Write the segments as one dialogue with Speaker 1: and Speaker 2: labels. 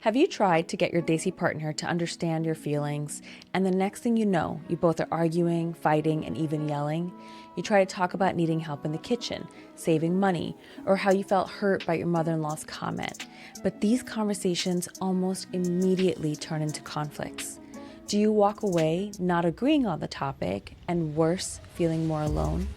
Speaker 1: Have you tried to get your Desi partner to understand your feelings, and the next thing you know, you both are arguing, fighting, and even yelling? You try to talk about needing help in the kitchen, saving money, or how you felt hurt by your mother-in-law's comment. But these conversations almost immediately turn into conflicts. Do you walk away not agreeing on the topic, and worse, feeling more alone?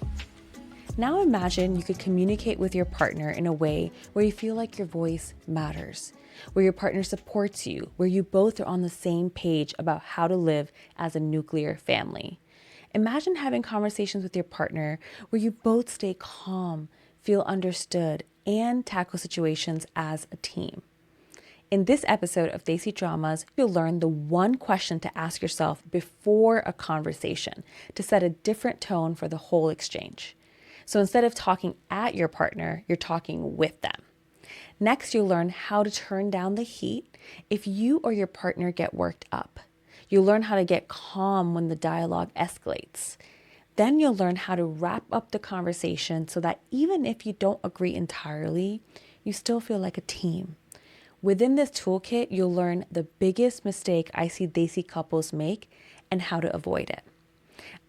Speaker 1: Now imagine you could communicate with your partner in a way where you feel like your voice matters, where your partner supports you, where you both are on the same page about how to live as a nuclear family. Imagine having conversations with your partner where you both stay calm, feel understood, and tackle situations as a team. In this episode of Desi Dramas, you'll learn the one question to ask yourself before a conversation to set a different tone for the whole exchange. So instead of talking at your partner, you're talking with them. Next, you'll learn how to turn down the heat if you or your partner get worked up. You'll learn how to get calm when the dialogue escalates. Then you'll learn how to wrap up the conversation so that even if you don't agree entirely, you still feel like a team. Within this toolkit, you'll learn the biggest mistake I see Desi couples make and how to avoid it.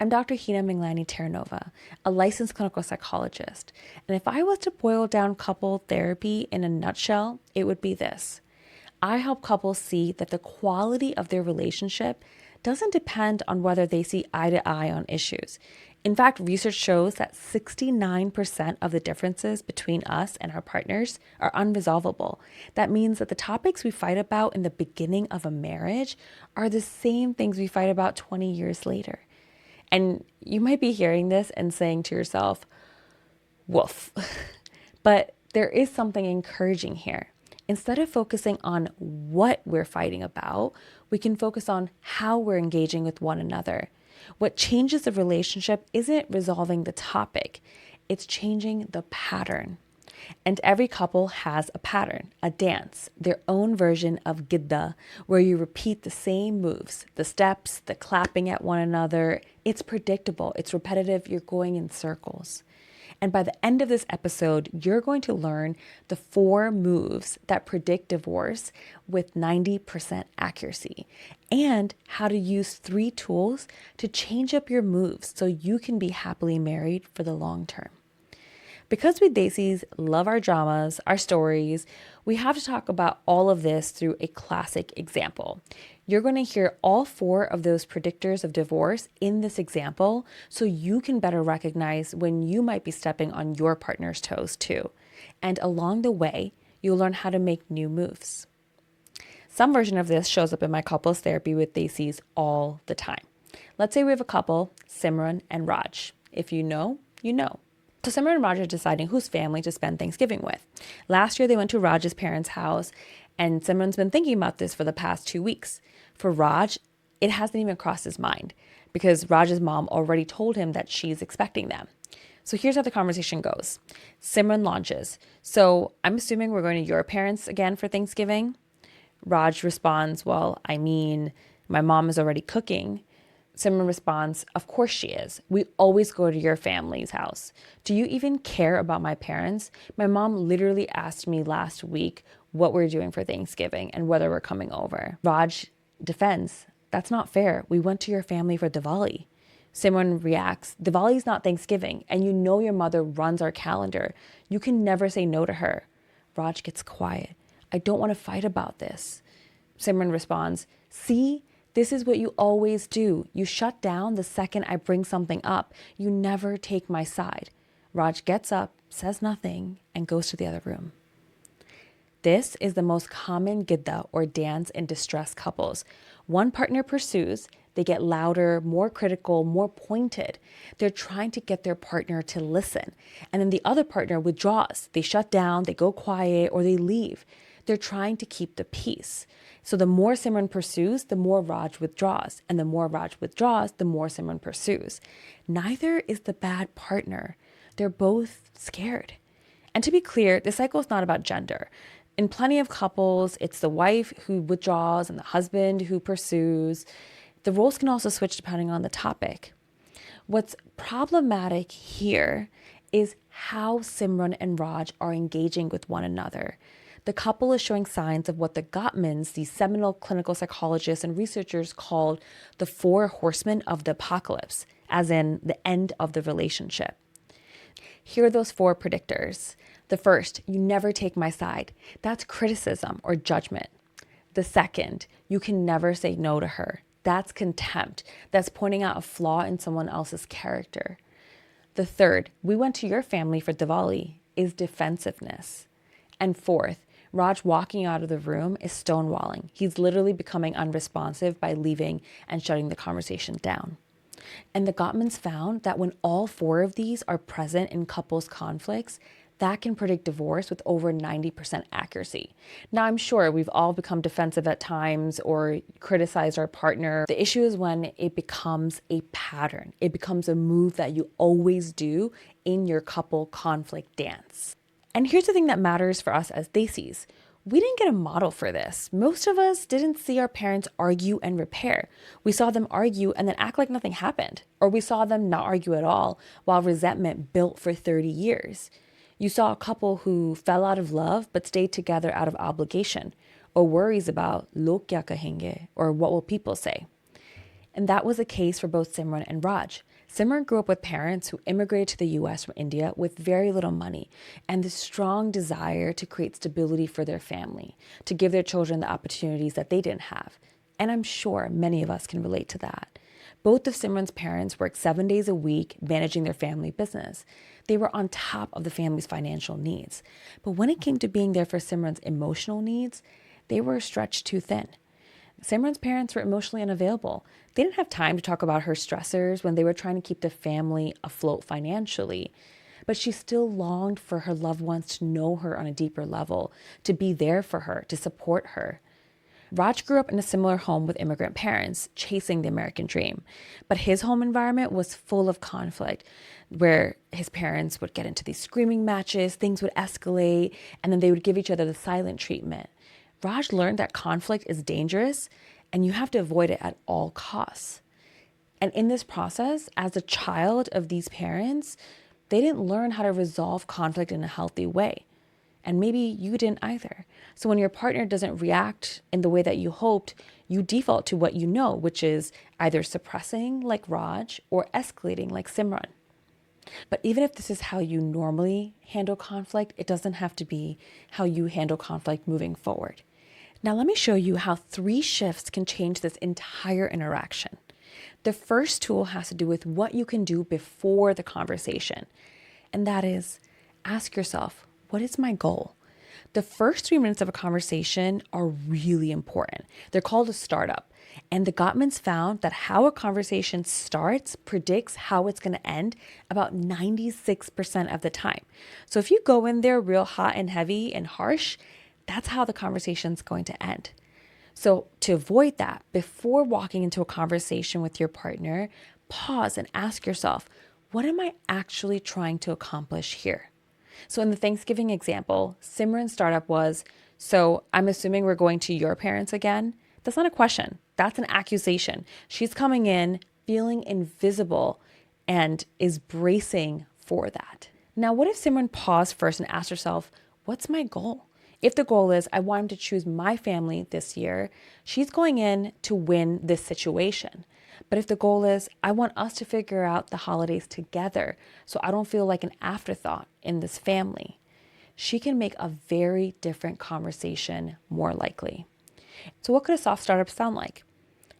Speaker 1: I'm Dr. Heena Manglani-Terranova, a licensed clinical psychologist. And if I was to boil down couple therapy in a nutshell, it would be this. I help couples see that the quality of their relationship doesn't depend on whether they see eye to eye on issues. In fact, research shows that 69% of the differences between us and our partners are unresolvable. That means that the topics we fight about in the beginning of a marriage are the same things we fight about 20 years later. And you might be hearing this and saying to yourself, woof. But there is something encouraging here. Instead of focusing on what we're fighting about, we can focus on how we're engaging with one another. What changes the relationship isn't resolving the topic, it's changing the pattern. And every couple has a pattern, a dance, their own version of gidda, where you repeat the same moves, the steps, the clapping at one another. It's predictable, it's repetitive, you're going in circles. And by the end of this episode, you're going to learn the 4 moves that predict divorce with 90% accuracy, and how to use 3 tools to change up your moves so you can be happily married for the long term. Because we Desis love our dramas, our stories, we have to talk about all of this through a classic example. You're going to hear all 4 of those predictors of divorce in this example so you can better recognize when you might be stepping on your partner's toes too. And along the way, you'll learn how to make new moves. Some version of this shows up in my couples therapy with Desis all the time. Let's say we have a couple, Simran and Raj. If you know, you know. So Simran and Raj are deciding whose family to spend Thanksgiving with. Last year, they went to Raj's parents' house, and Simran's been thinking about this for the past 2 weeks. For Raj, it hasn't even crossed his mind because Raj's mom already told him that she's expecting them. So here's how the conversation goes. Simran launches. So I'm assuming we're going to your parents again for Thanksgiving? Raj responds, well, I mean, my mom is already cooking. Simran responds, of course she is. We always go to your family's house. Do you even care about my parents? My mom literally asked me last week what we're doing for Thanksgiving and whether we're coming over. Raj defends, that's not fair. We went to your family for Diwali. Simran reacts, Diwali is not Thanksgiving, and you know your mother runs our calendar. You can never say no to her. Raj gets quiet. I don't want to fight about this. Simran responds, see, this is what you always do. You shut down the second I bring something up. You never take my side. Raj gets up, says nothing, and goes to the other room. This is the most common gidda or dance in distressed couples. One partner pursues, they get louder, more critical, more pointed. They're trying to get their partner to listen. And then the other partner withdraws. They shut down, they go quiet, or they leave. They're trying to keep the peace. So the more Simran pursues, the more Raj withdraws. And the more Raj withdraws, the more Simran pursues. Neither is the bad partner. They're both scared. And to be clear, this cycle is not about gender. In plenty of couples, it's the wife who withdraws and the husband who pursues. The roles can also switch depending on the topic. What's problematic here is how Simran and Raj are engaging with one another. The couple is showing signs of what the Gottmans, these seminal clinical psychologists and researchers, called the 4 horsemen of the apocalypse, as in the end of the relationship. Here are those 4 predictors. The first, you never take my side. That's criticism or judgment. The second, you can never say no to her. That's contempt. That's pointing out a flaw in someone else's character. The third, we went to your family for Diwali, is defensiveness. And fourth, Raj walking out of the room is stonewalling. He's literally becoming unresponsive by leaving and shutting the conversation down. And the Gottmans found that when all 4 of these are present in couples' conflicts, that can predict divorce with over 90% accuracy. Now, I'm sure we've all become defensive at times or criticized our partner. The issue is when it becomes a pattern. It becomes a move that you always do in your couple conflict dance. And here's the thing that matters for us as Desis. We didn't get a model for this. Most of us didn't see our parents argue and repair. We saw them argue and then act like nothing happened. Or we saw them not argue at all while resentment built for 30 years. You saw a couple who fell out of love but stayed together out of obligation or worries about log kya kahenge or what will people say. And that was the case for both Simran and Raj. Simran grew up with parents who immigrated to the US from India with very little money and the strong desire to create stability for their family, to give their children the opportunities that they didn't have. And I'm sure many of us can relate to that. Both of Simran's parents worked 7 days a week managing their family business. They were on top of the family's financial needs. But when it came to being there for Simran's emotional needs, they were stretched too thin. Simran's parents were emotionally unavailable. They didn't have time to talk about her stressors when they were trying to keep the family afloat financially. But she still longed for her loved ones to know her on a deeper level, to be there for her, to support her. Raj grew up in a similar home with immigrant parents, chasing the American dream. But his home environment was full of conflict, where his parents would get into these screaming matches, things would escalate, and then they would give each other the silent treatment. Raj learned that conflict is dangerous and you have to avoid it at all costs. And in this process, as a child of these parents, they didn't learn how to resolve conflict in a healthy way. And maybe you didn't either. So when your partner doesn't react in the way that you hoped, you default to what you know, which is either suppressing like Raj or escalating like Simran. But even if this is how you normally handle conflict, it doesn't have to be how you handle conflict moving forward. Now let me show you how 3 shifts can change this entire interaction. The first tool has to do with what you can do before the conversation. And that is, ask yourself, what is my goal? The first 3 minutes of a conversation are really important. They're called a startup. And the Gottmans found that how a conversation starts predicts how it's going to end about 96% of the time. So if you go in there real hot and heavy and harsh, that's how the conversation's going to end. So to avoid that, before walking into a conversation with your partner, pause and ask yourself, what am I actually trying to accomplish here? So in the Thanksgiving example, Simran's startup was, so I'm assuming we're going to your parents again? That's not a question. That's an accusation. She's coming in feeling invisible and is bracing for that. Now, what if Simran paused first and asked herself, what's my goal? If the goal is, I want him to choose my family this year, she's going in to win this situation. But if the goal is, I want us to figure out the holidays together so I don't feel like an afterthought in this family, she can make a very different conversation more likely. So what could a soft startup sound like?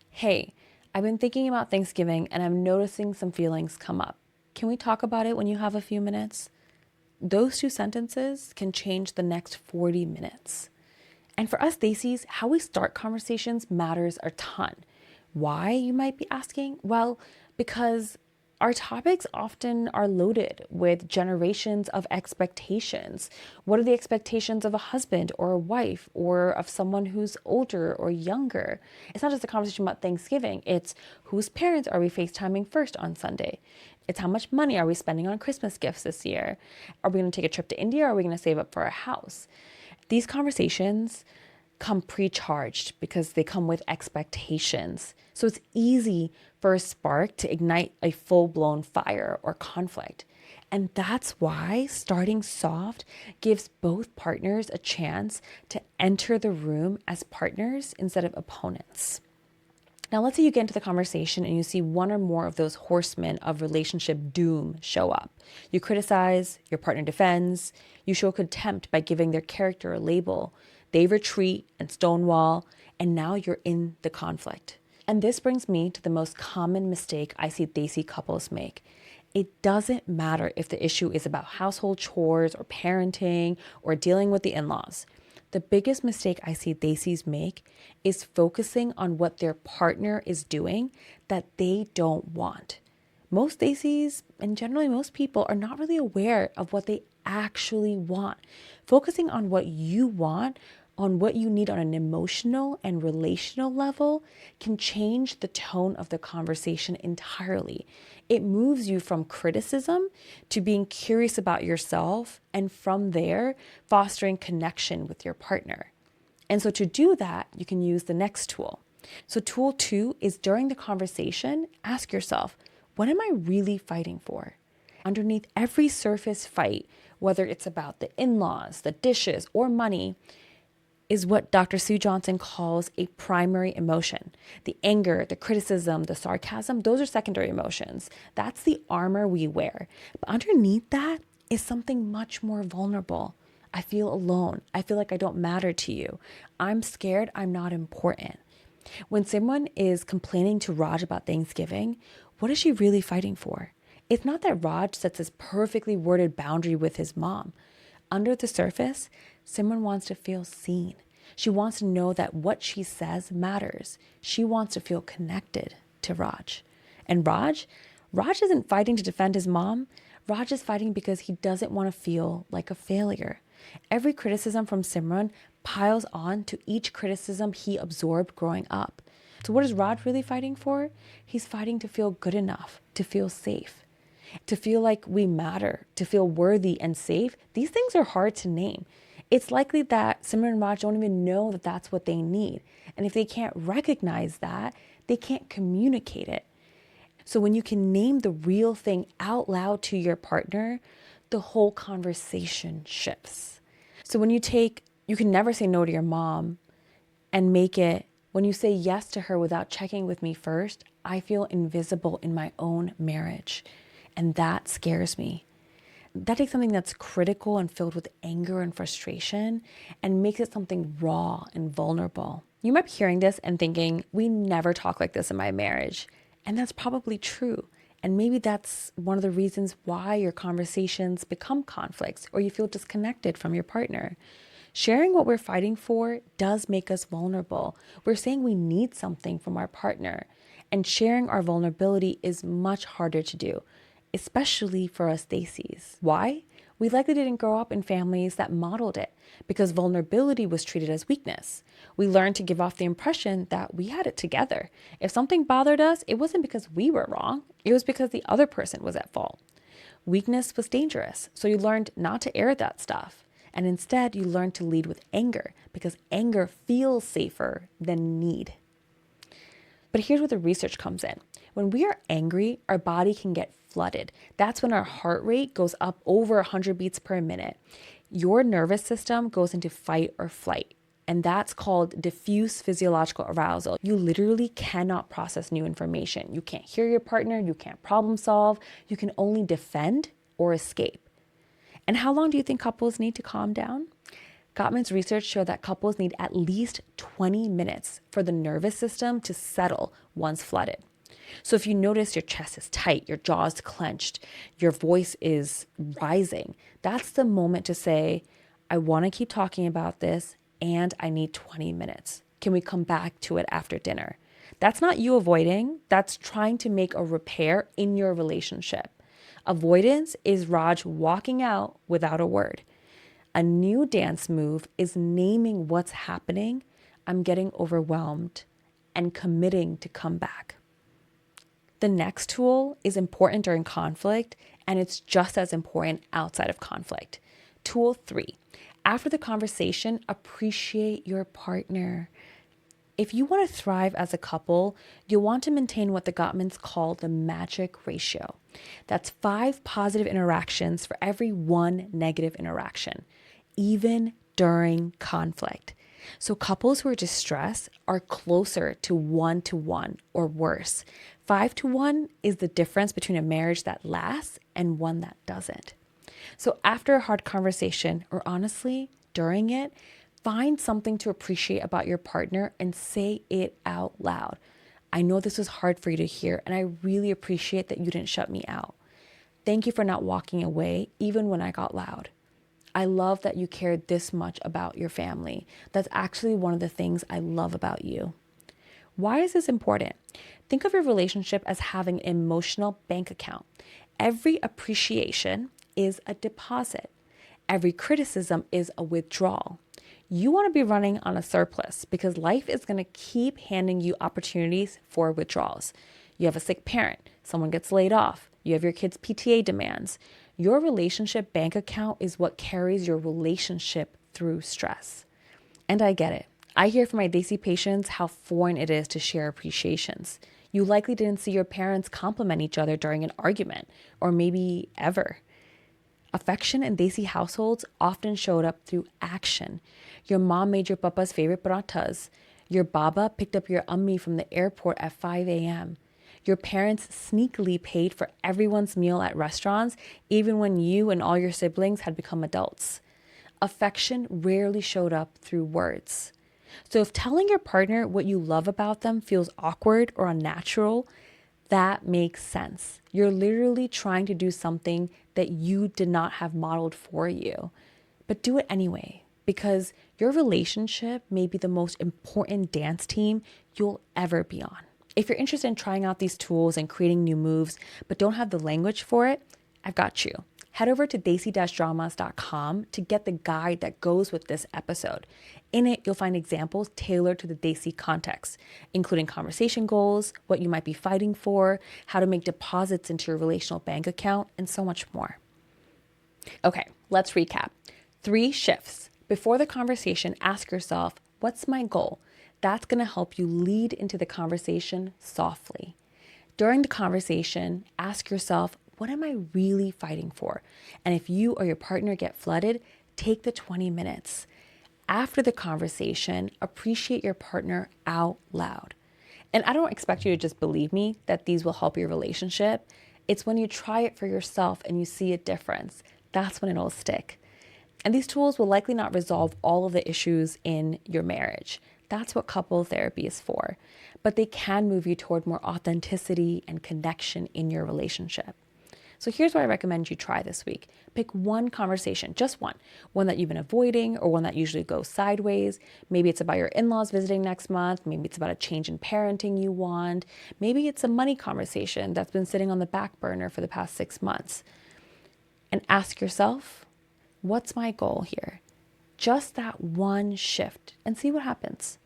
Speaker 1: Hey, I've been thinking about Thanksgiving and I'm noticing some feelings come up. Can we talk about it when you have a few minutes? Those 2 sentences can change the next 40 minutes. And for us Desis, how we start conversations matters a ton. Why, you might be asking? Well, because our topics often are loaded with generations of expectations. What are the expectations of a husband or a wife or of someone who's older or younger? It's not just a conversation about Thanksgiving. It's whose parents are we FaceTiming first on Sunday? It's how much money are we spending on Christmas gifts this year? Are we going to take a trip to India or are we going to save up for a house? These conversations come pre-charged because they come with expectations. So it's easy for a spark to ignite a full-blown fire or conflict. And that's why starting soft gives both partners a chance to enter the room as partners instead of opponents. Now, let's say you get into the conversation and you see one or more of those horsemen of relationship doom show up. You criticize, your partner defends, you show contempt by giving their character a label. They retreat and stonewall, and now you're in the conflict. And this brings me to the most common mistake I see Desi couples make. It doesn't matter if the issue is about household chores or parenting or dealing with the in-laws. The biggest mistake I see Desis make is focusing on what their partner is doing that they don't want. Most Desis, and generally most people, are not really aware of what they actually want. Focusing on what you want, on what you need on an emotional and relational level, can change the tone of the conversation entirely. It moves you from criticism to being curious about yourself, and from there, fostering connection with your partner. And so to do that, you can use the next tool. So tool 2 is, during the conversation, ask yourself, what am I really fighting for? Underneath every surface fight, whether it's about the in-laws, the dishes, or money, is what Dr. Sue Johnson calls a primary emotion. The anger, the criticism, the sarcasm, those are secondary emotions. That's the armor we wear. But underneath that is something much more vulnerable. I feel alone. I feel like I don't matter to you. I'm scared. I'm not important. When someone is complaining to Raj about Thanksgiving, what is she really fighting for? It's not that Raj sets this perfectly worded boundary with his mom. Under the surface, Simran wants to feel seen. She wants to know that what she says matters. She wants to feel connected to Raj. And Raj isn't fighting to defend his mom. Raj is fighting because he doesn't want to feel like a failure. Every criticism from Simran piles on to each criticism he absorbed growing up. So what is Raj really fighting for? He's fighting to feel good enough, to feel safe, to feel like we matter, to feel worthy and safe. These things are hard to name. It's likely that Simran and Raj don't even know that that's what they need. And if they can't recognize that, they can't communicate it. So when you can name the real thing out loud to your partner, the whole conversation shifts. So when you can never say no to your mom and make it, when you say yes to her without checking with me first, I feel invisible in my own marriage. And that scares me. That takes something that's critical and filled with anger and frustration and makes it something raw and vulnerable. You might be hearing this and thinking, we never talk like this in my marriage. And that's probably true. And maybe that's one of the reasons why your conversations become conflicts or you feel disconnected from your partner. Sharing what we're fighting for does make us vulnerable. We're saying we need something from our partner. And sharing our vulnerability is much harder to do, especially for us Desis. Why? We likely didn't grow up in families that modeled it because vulnerability was treated as weakness. We learned to give off the impression that we had it together. If something bothered us, it wasn't because we were wrong. It was because the other person was at fault. Weakness was dangerous, so you learned not to air that stuff. And instead, you learned to lead with anger because anger feels safer than need. But here's where the research comes in. When we are angry, our body can get flooded. That's when our heart rate goes up over 100 beats per minute. Your nervous system goes into fight or flight, and that's called diffuse physiological arousal. You literally cannot process new information. You can't hear your partner, you can't problem solve, you can only defend or escape. And how long do you think couples need to calm down? Gottman's research showed that couples need at least 20 minutes for the nervous system to settle once flooded. So if you notice your chest is tight, your jaw is clenched, your voice is rising, that's the moment to say, I want to keep talking about this and I need 20 minutes. Can we come back to it after dinner? That's not you avoiding, that's trying to make a repair in your relationship. Avoidance is Raj walking out without a word. A new dance move is naming what's happening, I'm getting overwhelmed, and committing to come back. The next tool is important during conflict, and it's just as important outside of conflict. Tool 3, after the conversation, appreciate your partner. If you want to thrive as a couple, you'll want to maintain what the Gottmans call the magic ratio. That's 5 positive interactions for every 1 negative interaction, even during conflict. So couples who are distressed are closer to 1-to-1 or worse. 5-to-1 is the difference between a marriage that lasts and one that doesn't. So after a hard conversation, or honestly, during it, find something to appreciate about your partner and say it out loud. I know this was hard for you to hear, and I really appreciate that you didn't shut me out. Thank you for not walking away, even when I got loud. I love that you cared this much about your family. That's actually one of the things I love about you. Why is this important? Think of your relationship as having an emotional bank account. Every appreciation is a deposit. Every criticism is a withdrawal. You want to be running on a surplus because life is going to keep handing you opportunities for withdrawals. You have a sick parent, someone gets laid off, you have your kids' PTA demands. Your relationship bank account is what carries your relationship through stress. And I get it. I hear from my Desi patients how foreign it is to share appreciations. You likely didn't see your parents compliment each other during an argument, or maybe ever. Affection in Desi households often showed up through action. Your mom made your papa's favorite parathas. Your baba picked up your ummi from the airport at 5 a.m. Your parents sneakily paid for everyone's meal at restaurants, even when you and all your siblings had become adults. Affection rarely showed up through words. So if telling your partner what you love about them feels awkward or unnatural, that makes sense. You're literally trying to do something that you did not have modeled for you. But do it anyway, because your relationship may be the most important dance team you'll ever be on. If you're interested in trying out these tools and creating new moves, but don't have the language for it, I've got you. Head over to desi-dramas.com to get the guide that goes with this episode. In it, you'll find examples tailored to the Desi context, including conversation goals, what you might be fighting for, how to make deposits into your relational bank account, and so much more. Okay, let's recap. 3 shifts. Before the conversation, ask yourself, what's my goal? That's going to help you lead into the conversation softly. During the conversation, ask yourself, what am I really fighting for? And if you or your partner get flooded, take the 20 minutes. After the conversation, appreciate your partner out loud. And I don't expect you to just believe me that these will help your relationship. It's when you try it for yourself and you see a difference. That's when it'll stick. And these tools will likely not resolve all of the issues in your marriage. That's what couple therapy is for. But they can move you toward more authenticity and connection in your relationship. So here's what I recommend you try this week. Pick one conversation, just one that you've been avoiding or one that usually goes sideways. Maybe it's about your in-laws visiting next month. Maybe it's about a change in parenting you want. Maybe it's a money conversation that's been sitting on the back burner for the past 6 months. And ask yourself, what's my goal here? Just that one shift and see what happens.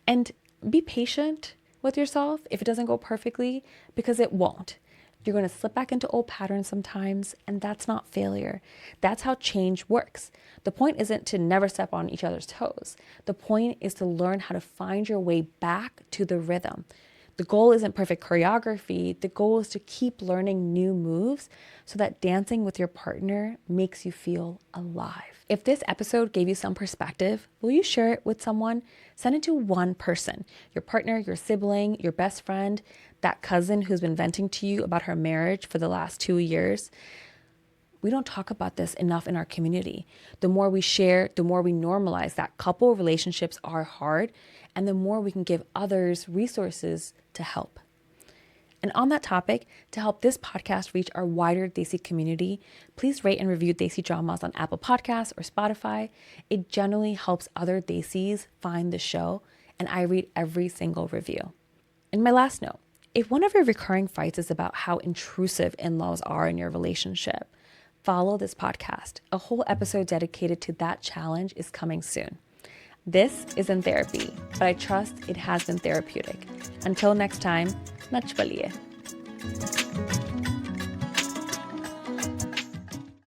Speaker 1: And be patient with yourself if it doesn't go perfectly, because it won't. You're going to slip back into old patterns sometimes, and that's not failure. That's how change works. The point isn't to never step on each other's toes. The point is to learn how to find your way back to the rhythm. The goal isn't perfect choreography. The goal is to keep learning new moves so that dancing with your partner makes you feel alive. If this episode gave you some perspective, will you share it with someone? Send it to one person, your partner, your sibling, your best friend, that cousin who's been venting to you about her marriage for the last 2 years. We don't talk about this enough in our community. The more we share, the more we normalize that couple relationships are hard, and the more we can give others resources to help. And on that topic, to help this podcast reach our wider Desi community, please rate and review Desi Dramas on Apple Podcasts or Spotify. It generally helps other Desis find the show, and I read every single review. And my last note, if one of your recurring fights is about how intrusive in-laws are in your relationship, follow this podcast. A whole episode dedicated to that challenge is coming soon. This isn't therapy, but I trust it has been therapeutic. Until next time, Nach Baliye.